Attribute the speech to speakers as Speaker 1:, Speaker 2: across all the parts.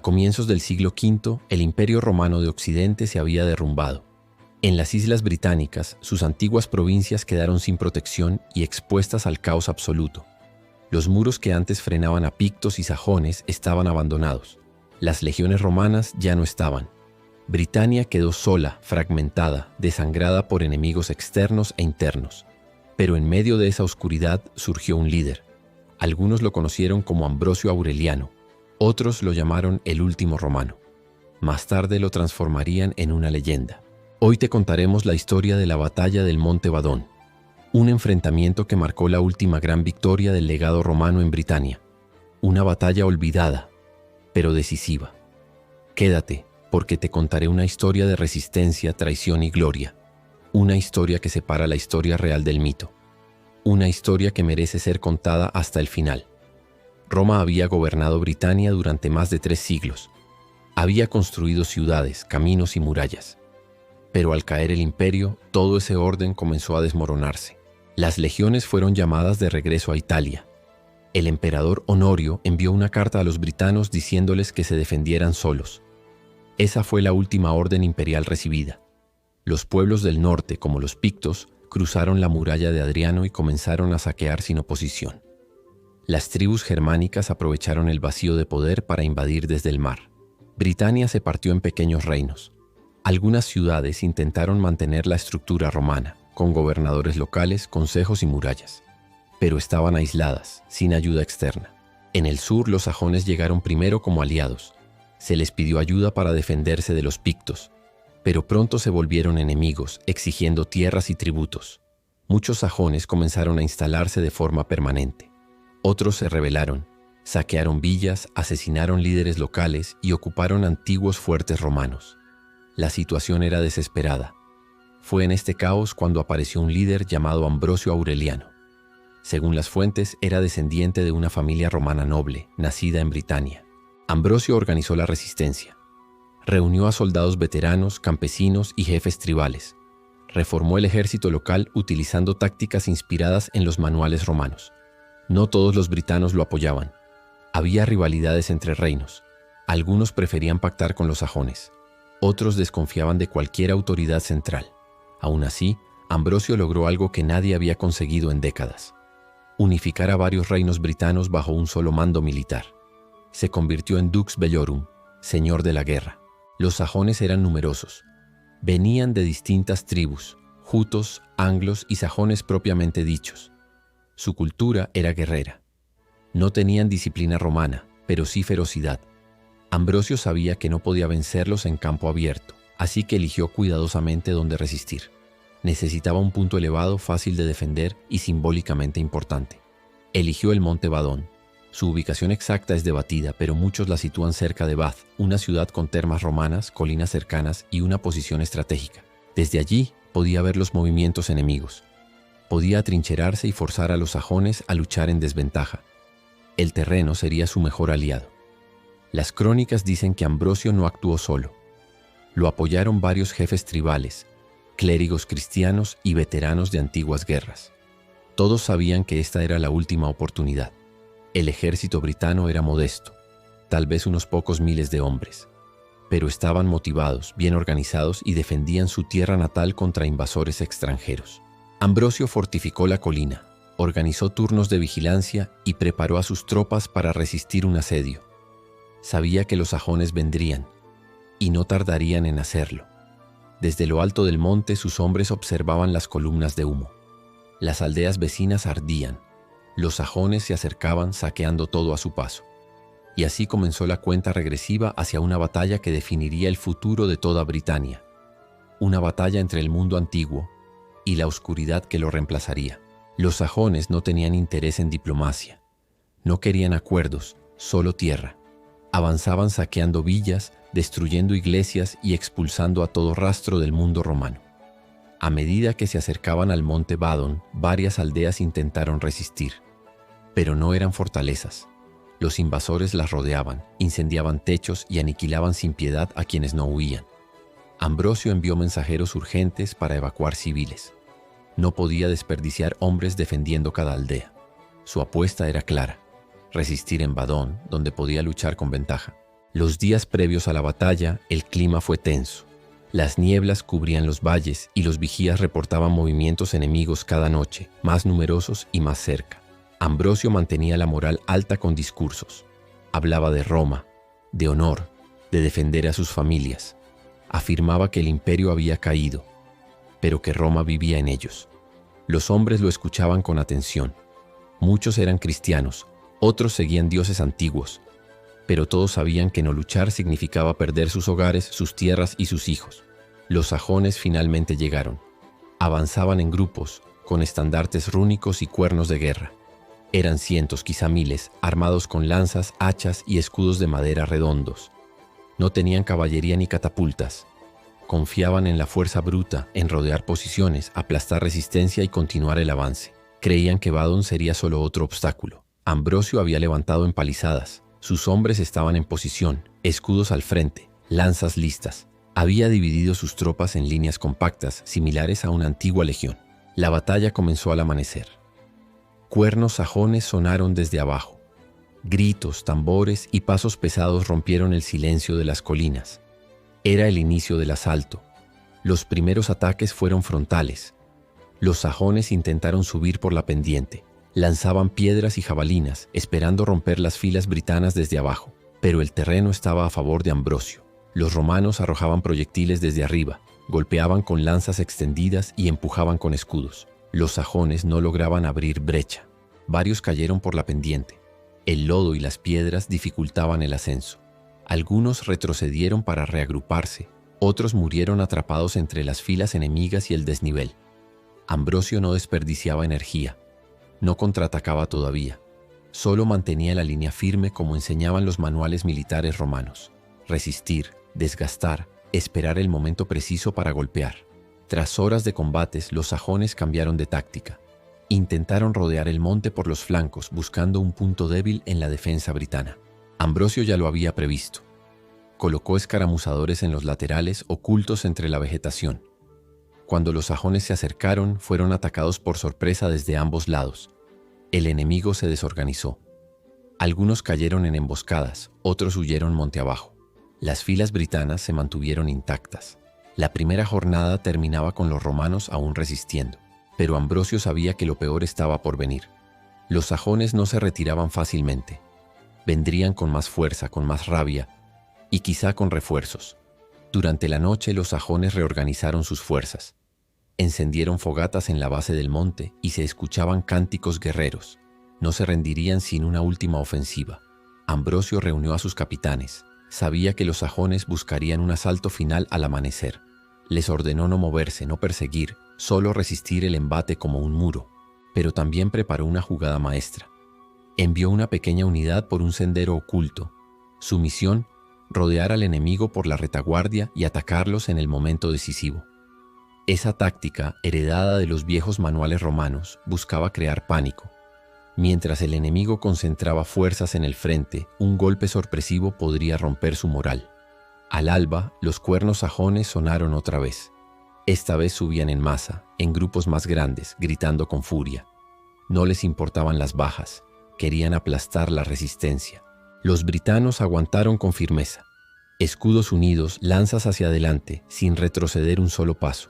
Speaker 1: comienzos del siglo V, el Imperio Romano de Occidente se había derrumbado. En las Islas Británicas, sus antiguas provincias quedaron sin protección y expuestas al caos absoluto. Los muros que antes frenaban a pictos y sajones estaban abandonados. Las legiones romanas ya no estaban. Britania quedó sola, fragmentada, desangrada por enemigos externos e internos. Pero en medio de esa oscuridad surgió un líder. Algunos lo conocieron como Ambrosio Aureliano, otros lo llamaron el último romano. Más tarde lo transformarían en una leyenda. Hoy te contaremos la historia de la batalla del Monte Badón, un enfrentamiento que marcó la última gran victoria del legado romano en Britania. Una batalla olvidada, pero decisiva. Quédate, porque te contaré una historia de resistencia, traición y gloria. Una historia que separa la historia real del mito. Una historia que merece ser contada hasta el final. Roma había gobernado Britania durante más de 3 siglos. Había construido ciudades, caminos y murallas. Pero al caer el imperio, todo ese orden comenzó a desmoronarse. Las legiones fueron llamadas de regreso a Italia. El emperador Honorio envió una carta a los britanos diciéndoles que se defendieran solos. Esa fue la última orden imperial recibida. Los pueblos del norte, como los pictos, cruzaron la muralla de Adriano y comenzaron a saquear sin oposición. Las tribus germánicas aprovecharon el vacío de poder para invadir desde el mar. Britania se partió en pequeños reinos. Algunas ciudades intentaron mantener la estructura romana, con gobernadores locales, consejos y murallas. Pero estaban aisladas, sin ayuda externa. En el sur, los sajones llegaron primero como aliados. Se les pidió ayuda para defenderse de los pictos, pero pronto se volvieron enemigos, exigiendo tierras y tributos. Muchos sajones comenzaron a instalarse de forma permanente. Otros se rebelaron, saquearon villas, asesinaron líderes locales y ocuparon antiguos fuertes romanos. La situación era desesperada. Fue en este caos cuando apareció un líder llamado Ambrosio Aureliano. Según las fuentes, era descendiente de una familia romana noble, nacida en Britania. Ambrosio organizó la resistencia. Reunió a soldados veteranos, campesinos y jefes tribales. Reformó el ejército local utilizando tácticas inspiradas en los manuales romanos. No todos los britanos lo apoyaban. Había rivalidades entre reinos. Algunos preferían pactar con los sajones. Otros desconfiaban de cualquier autoridad central. Aún así, Ambrosio logró algo que nadie había conseguido en décadas: unificar a varios reinos britanos bajo un solo mando militar. Se convirtió en Dux Bellorum, señor de la guerra. Los sajones eran numerosos. Venían de distintas tribus, jutos, anglos y sajones propiamente dichos. Su cultura era guerrera. No tenían disciplina romana, pero sí ferocidad. Ambrosio sabía que no podía vencerlos en campo abierto, así que eligió cuidadosamente dónde resistir. Necesitaba un punto elevado, fácil de defender y simbólicamente importante. Eligió el Monte Badón. Su ubicación exacta es debatida, pero muchos la sitúan cerca de Bath, una ciudad con termas romanas, colinas cercanas y una posición estratégica. Desde allí podía ver los movimientos enemigos. Podía atrincherarse y forzar a los sajones a luchar en desventaja. El terreno sería su mejor aliado. Las crónicas dicen que Ambrosio no actuó solo. Lo apoyaron varios jefes tribales, clérigos cristianos y veteranos de antiguas guerras. Todos sabían que esta era la última oportunidad. El ejército britano era modesto, tal vez unos pocos miles de hombres, pero estaban motivados, bien organizados y defendían su tierra natal contra invasores extranjeros. Ambrosio fortificó la colina, organizó turnos de vigilancia y preparó a sus tropas para resistir un asedio. Sabía que los sajones vendrían, y no tardarían en hacerlo. Desde lo alto del monte sus hombres observaban las columnas de humo. Las aldeas vecinas ardían. Los sajones se acercaban saqueando todo a su paso. Y así comenzó la cuenta regresiva hacia una batalla que definiría el futuro de toda Britania. Una batalla entre el mundo antiguo y la oscuridad que lo reemplazaría. Los sajones no tenían interés en diplomacia. No querían acuerdos, solo tierra. Avanzaban saqueando villas, destruyendo iglesias y expulsando a todo rastro del mundo romano. A medida que se acercaban al monte Badón, varias aldeas intentaron resistir. Pero no eran fortalezas. Los invasores las rodeaban, incendiaban techos y aniquilaban sin piedad a quienes no huían. Ambrosio envió mensajeros urgentes para evacuar civiles. No podía desperdiciar hombres defendiendo cada aldea. Su apuesta era clara: resistir en Badón, donde podía luchar con ventaja. Los días previos a la batalla, el clima fue tenso. Las nieblas cubrían los valles y los vigías reportaban movimientos enemigos cada noche, más numerosos y más cerca. Ambrosio mantenía la moral alta con discursos. Hablaba de Roma, de honor, de defender a sus familias. Afirmaba que el imperio había caído, pero que Roma vivía en ellos. Los hombres lo escuchaban con atención. Muchos eran cristianos, otros seguían dioses antiguos, pero todos sabían que no luchar significaba perder sus hogares, sus tierras y sus hijos. Los sajones finalmente llegaron. Avanzaban en grupos, con estandartes rúnicos y cuernos de guerra. Eran cientos, quizá miles, armados con lanzas, hachas y escudos de madera redondos. No tenían caballería ni catapultas. Confiaban en la fuerza bruta, en rodear posiciones, aplastar resistencia y continuar el avance. Creían que Badon sería solo otro obstáculo. Ambrosio había levantado empalizadas. Sus hombres estaban en posición, escudos al frente, lanzas listas. Había dividido sus tropas en líneas compactas, similares a una antigua legión. La batalla comenzó al amanecer. Cuernos sajones sonaron desde abajo. Gritos, tambores y pasos pesados rompieron el silencio de las colinas. Era el inicio del asalto. Los primeros ataques fueron frontales. Los sajones intentaron subir por la pendiente. Lanzaban piedras y jabalinas, esperando romper las filas britanas desde abajo. Pero el terreno estaba a favor de Ambrosio. Los romanos arrojaban proyectiles desde arriba, golpeaban con lanzas extendidas y empujaban con escudos. Los sajones no lograban abrir brecha. Varios cayeron por la pendiente. El lodo y las piedras dificultaban el ascenso. Algunos retrocedieron para reagruparse, otros murieron atrapados entre las filas enemigas y el desnivel. Ambrosio no desperdiciaba energía, no contraatacaba todavía, solo mantenía la línea firme como enseñaban los manuales militares romanos. Resistir, desgastar, esperar el momento preciso para golpear. Tras horas de combates, los sajones cambiaron de táctica. Intentaron rodear el monte por los flancos, buscando un punto débil en la defensa britana. Ambrosio ya lo había previsto. Colocó escaramuzadores en los laterales, ocultos entre la vegetación. Cuando los sajones se acercaron, fueron atacados por sorpresa desde ambos lados. El enemigo se desorganizó. Algunos cayeron en emboscadas, otros huyeron monte abajo. Las filas britanas se mantuvieron intactas. La primera jornada terminaba con los romanos aún resistiendo, pero Ambrosio sabía que lo peor estaba por venir. Los sajones no se retiraban fácilmente. Vendrían con más fuerza, con más rabia y quizá con refuerzos. Durante la noche los sajones reorganizaron sus fuerzas. Encendieron fogatas en la base del monte y se escuchaban cánticos guerreros. No se rendirían sin una última ofensiva. Ambrosio reunió a sus capitanes. Sabía que los sajones buscarían un asalto final al amanecer. Les ordenó no moverse, no perseguir, solo resistir el embate como un muro. Pero también preparó una jugada maestra. Envió una pequeña unidad por un sendero oculto. Su misión, rodear al enemigo por la retaguardia y atacarlos en el momento decisivo. Esa táctica, heredada de los viejos manuales romanos, buscaba crear pánico. Mientras el enemigo concentraba fuerzas en el frente, un golpe sorpresivo podría romper su moral. Al alba, los cuernos sajones sonaron otra vez. Esta vez subían en masa, en grupos más grandes, gritando con furia. No les importaban las bajas. Querían aplastar la resistencia. Los britanos aguantaron con firmeza. Escudos unidos, lanzas hacia adelante, sin retroceder un solo paso.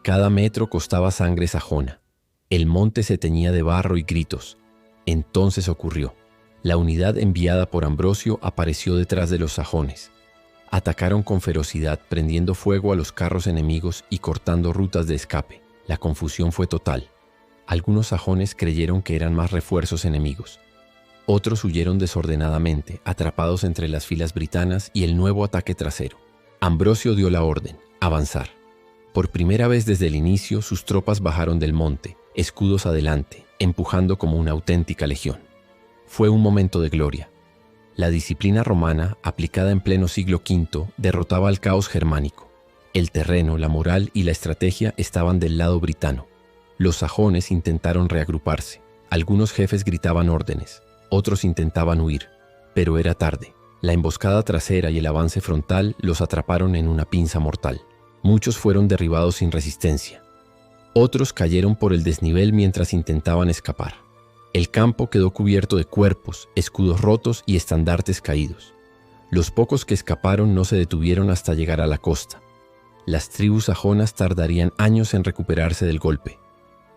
Speaker 1: Cada metro costaba sangre sajona. El monte se teñía de barro y gritos. Entonces ocurrió. La unidad enviada por Ambrosio apareció detrás de los sajones. Atacaron con ferocidad, prendiendo fuego a los carros enemigos y cortando rutas de escape. La confusión fue total. Algunos sajones creyeron que eran más refuerzos enemigos. Otros huyeron desordenadamente, atrapados entre las filas britanas y el nuevo ataque trasero. Ambrosio dio la orden: avanzar. Por primera vez desde el inicio, sus tropas bajaron del monte, escudos adelante, empujando como una auténtica legión. Fue un momento de gloria. La disciplina romana, aplicada en pleno siglo V, derrotaba al caos germánico. El terreno, la moral y la estrategia estaban del lado britano. Los sajones intentaron reagruparse. Algunos jefes gritaban órdenes. Otros intentaban huir, pero era tarde. La emboscada trasera y el avance frontal los atraparon en una pinza mortal. Muchos fueron derribados sin resistencia. Otros cayeron por el desnivel mientras intentaban escapar. El campo quedó cubierto de cuerpos, escudos rotos y estandartes caídos. Los pocos que escaparon no se detuvieron hasta llegar a la costa. Las tribus sajonas tardarían años en recuperarse del golpe.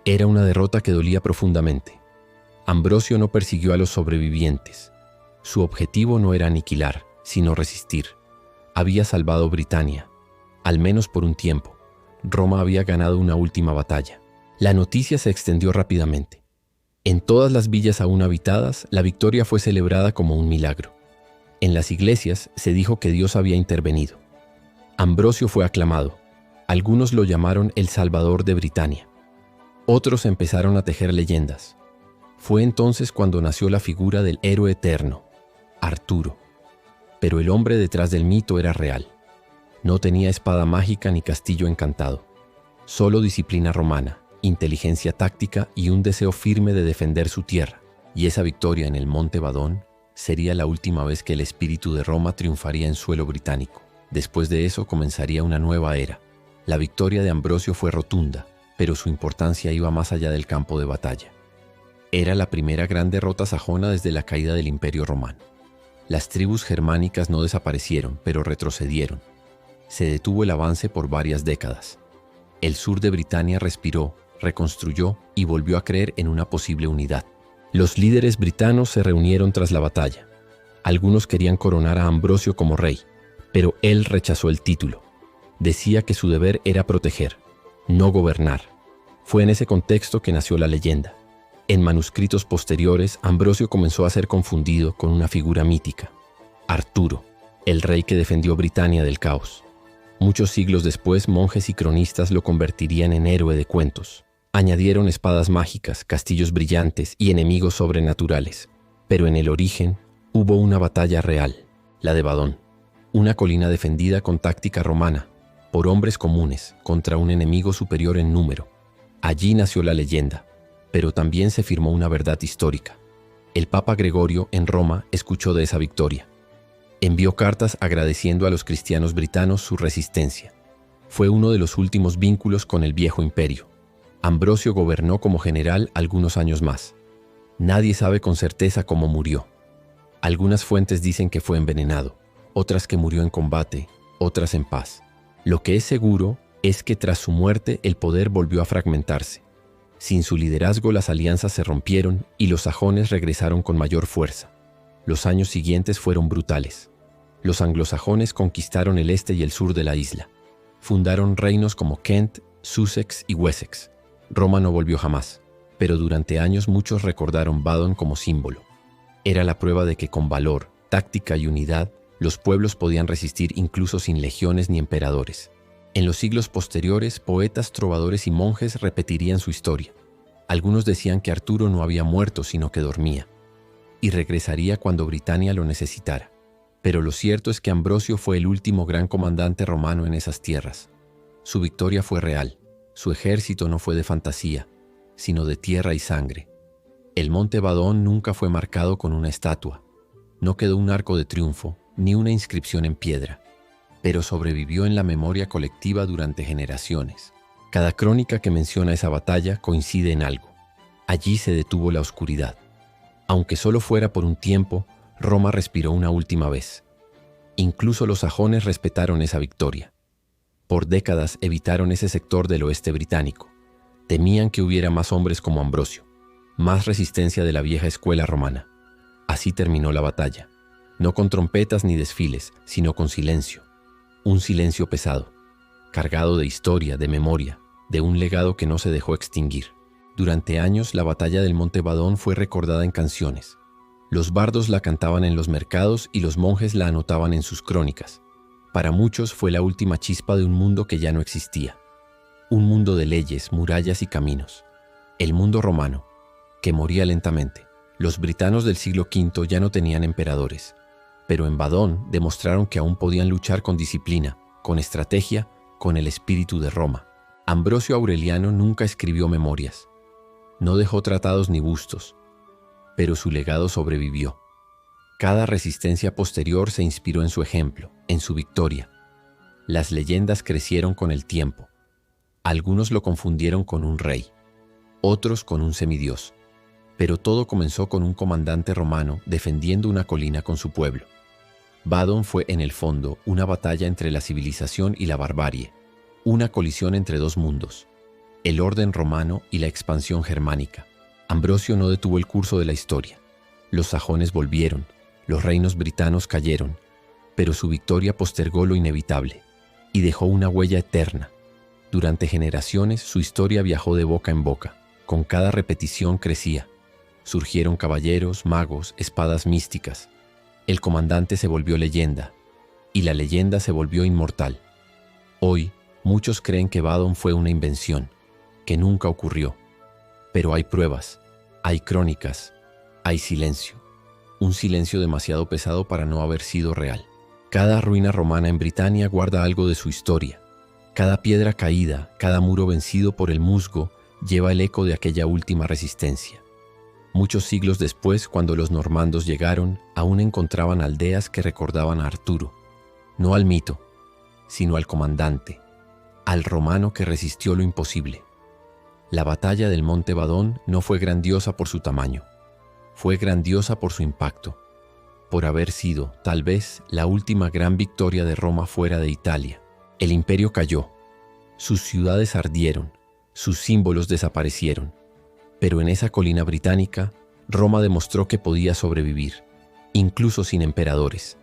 Speaker 1: Era una derrota que dolía profundamente. Ambrosio no persiguió a los sobrevivientes. Su objetivo no era aniquilar, sino resistir. Había salvado Britania, al menos por un tiempo. Roma había ganado una última batalla. La noticia se extendió rápidamente. En todas las villas aún habitadas, la victoria fue celebrada como un milagro. En las iglesias se dijo que Dios había intervenido. Ambrosio fue aclamado. Algunos lo llamaron el Salvador de Britania. Otros empezaron a tejer leyendas. Fue entonces cuando nació la figura del héroe eterno, Arturo. Pero el hombre detrás del mito era real. No tenía espada mágica ni castillo encantado. Solo disciplina romana, inteligencia táctica y un deseo firme de defender su tierra. Y esa victoria en el Monte Badón sería la última vez que el espíritu de Roma triunfaría en suelo británico. Después de eso comenzaría una nueva era. La victoria de Ambrosio fue rotunda, pero su importancia iba más allá del campo de batalla. Era la primera gran derrota sajona desde la caída del Imperio Romano. Las tribus germánicas no desaparecieron, pero retrocedieron. Se detuvo el avance por varias décadas. El sur de Britania respiró, reconstruyó y volvió a creer en una posible unidad. Los líderes britanos se reunieron tras la batalla. Algunos querían coronar a Ambrosio como rey, pero él rechazó el título. Decía que su deber era proteger, no gobernar. Fue en ese contexto que nació la leyenda. En manuscritos posteriores, Ambrosio comenzó a ser confundido con una figura mítica, Arturo, el rey que defendió Britania del caos. Muchos siglos después, monjes y cronistas lo convertirían en héroe de cuentos. Añadieron espadas mágicas, castillos brillantes y enemigos sobrenaturales. Pero en el origen hubo una batalla real, la de Badón, una colina defendida con táctica romana, por hombres comunes, contra un enemigo superior en número. Allí nació la leyenda, pero también se firmó una verdad histórica. El Papa Gregorio, en Roma, escuchó de esa victoria. Envió cartas agradeciendo a los cristianos britanos su resistencia. Fue uno de los últimos vínculos con el viejo imperio. Ambrosio gobernó como general algunos años más. Nadie sabe con certeza cómo murió. Algunas fuentes dicen que fue envenenado, otras que murió en combate, otras en paz. Lo que es seguro es que tras su muerte el poder volvió a fragmentarse. Sin su liderazgo las alianzas se rompieron y los sajones regresaron con mayor fuerza. Los años siguientes fueron brutales. Los anglosajones conquistaron el este y el sur de la isla. Fundaron reinos como Kent, Sussex y Wessex. Roma no volvió jamás, pero durante años muchos recordaron Badon como símbolo. Era la prueba de que con valor, táctica y unidad, los pueblos podían resistir incluso sin legiones ni emperadores. En los siglos posteriores, poetas, trovadores y monjes repetirían su historia. Algunos decían que Arturo no había muerto, sino que dormía, y regresaría cuando Britania lo necesitara. Pero lo cierto es que Ambrosio fue el último gran comandante romano en esas tierras. Su victoria fue real. Su ejército no fue de fantasía, sino de tierra y sangre. El monte Badón nunca fue marcado con una estatua. No quedó un arco de triunfo, ni una inscripción en piedra, pero sobrevivió en la memoria colectiva durante generaciones. Cada crónica que menciona esa batalla coincide en algo. Allí se detuvo la oscuridad. Aunque solo fuera por un tiempo, Roma respiró una última vez. Incluso los sajones respetaron esa victoria. Por décadas evitaron ese sector del oeste británico. Temían que hubiera más hombres como Ambrosio, más resistencia de la vieja escuela romana. Así terminó la batalla. No con trompetas ni desfiles, sino con silencio. Un silencio pesado, cargado de historia, de memoria, de un legado que no se dejó extinguir. Durante años, la batalla del Monte Badón fue recordada en canciones. Los bardos la cantaban en los mercados y los monjes la anotaban en sus crónicas. Para muchos fue la última chispa de un mundo que ya no existía. Un mundo de leyes, murallas y caminos. El mundo romano, que moría lentamente. Los britanos del siglo V ya no tenían emperadores, pero en Badón demostraron que aún podían luchar con disciplina, con estrategia, con el espíritu de Roma. Ambrosio Aureliano nunca escribió memorias. No dejó tratados ni bustos, pero su legado sobrevivió. Cada resistencia posterior se inspiró en su ejemplo, en su victoria. Las leyendas crecieron con el tiempo. Algunos lo confundieron con un rey, otros con un semidios. Pero todo comenzó con un comandante romano defendiendo una colina con su pueblo. Badon fue en el fondo una batalla entre la civilización y la barbarie, una colisión entre dos mundos, el orden romano y la expansión germánica. Ambrosio no detuvo el curso de la historia. Los sajones volvieron, los reinos britanos cayeron, pero su victoria postergó lo inevitable y dejó una huella eterna. Durante generaciones su historia viajó de boca en boca, con cada repetición crecía. Surgieron caballeros, magos, espadas místicas. El comandante se volvió leyenda, y la leyenda se volvió inmortal. Hoy, muchos creen que Badon fue una invención, que nunca ocurrió. Pero hay pruebas, hay crónicas, hay silencio. Un silencio demasiado pesado para no haber sido real. Cada ruina romana en Britania guarda algo de su historia. Cada piedra caída, cada muro vencido por el musgo, lleva el eco de aquella última resistencia. Muchos siglos después, cuando los normandos llegaron, aún encontraban aldeas que recordaban a Arturo, no al mito, sino al comandante, al romano que resistió lo imposible. La batalla del Monte Badon no fue grandiosa por su tamaño, fue grandiosa por su impacto, por haber sido, tal vez, la última gran victoria de Roma fuera de Italia. El imperio cayó, sus ciudades ardieron, sus símbolos desaparecieron. Pero en esa colina británica, Roma demostró que podía sobrevivir, incluso sin emperadores.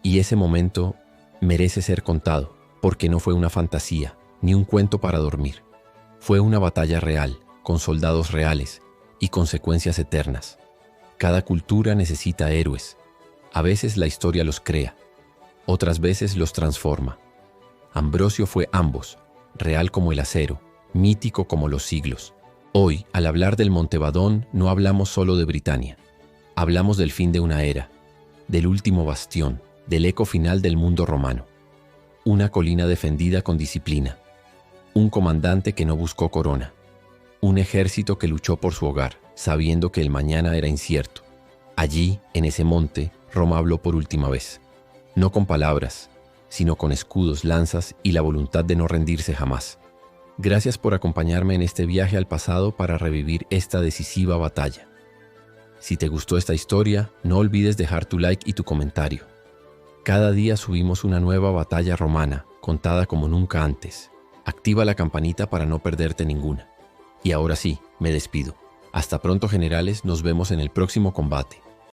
Speaker 1: Y ese momento merece ser contado, porque no fue una fantasía, ni un cuento para dormir. Fue una batalla real, con soldados reales y consecuencias eternas. Cada cultura necesita héroes. A veces la historia los crea, otras veces los transforma. Ambrosio fue ambos, real como el acero, mítico como los siglos. Hoy, al hablar del Monte Badon, no hablamos solo de Britania. Hablamos del fin de una era, del último bastión, del eco final del mundo romano. Una colina defendida con disciplina. Un comandante que no buscó corona. Un ejército que luchó por su hogar, sabiendo que el mañana era incierto. Allí, en ese monte, Roma habló por última vez. No con palabras, sino con escudos, lanzas y la voluntad de no rendirse jamás. Gracias por acompañarme en este viaje al pasado para revivir esta decisiva batalla. Si te gustó esta historia, no olvides dejar tu like y tu comentario. Cada día subimos una nueva batalla romana, contada como nunca antes. Activa la campanita para no perderte ninguna. Y ahora sí, me despido. Hasta pronto, generales, nos vemos en el próximo combate.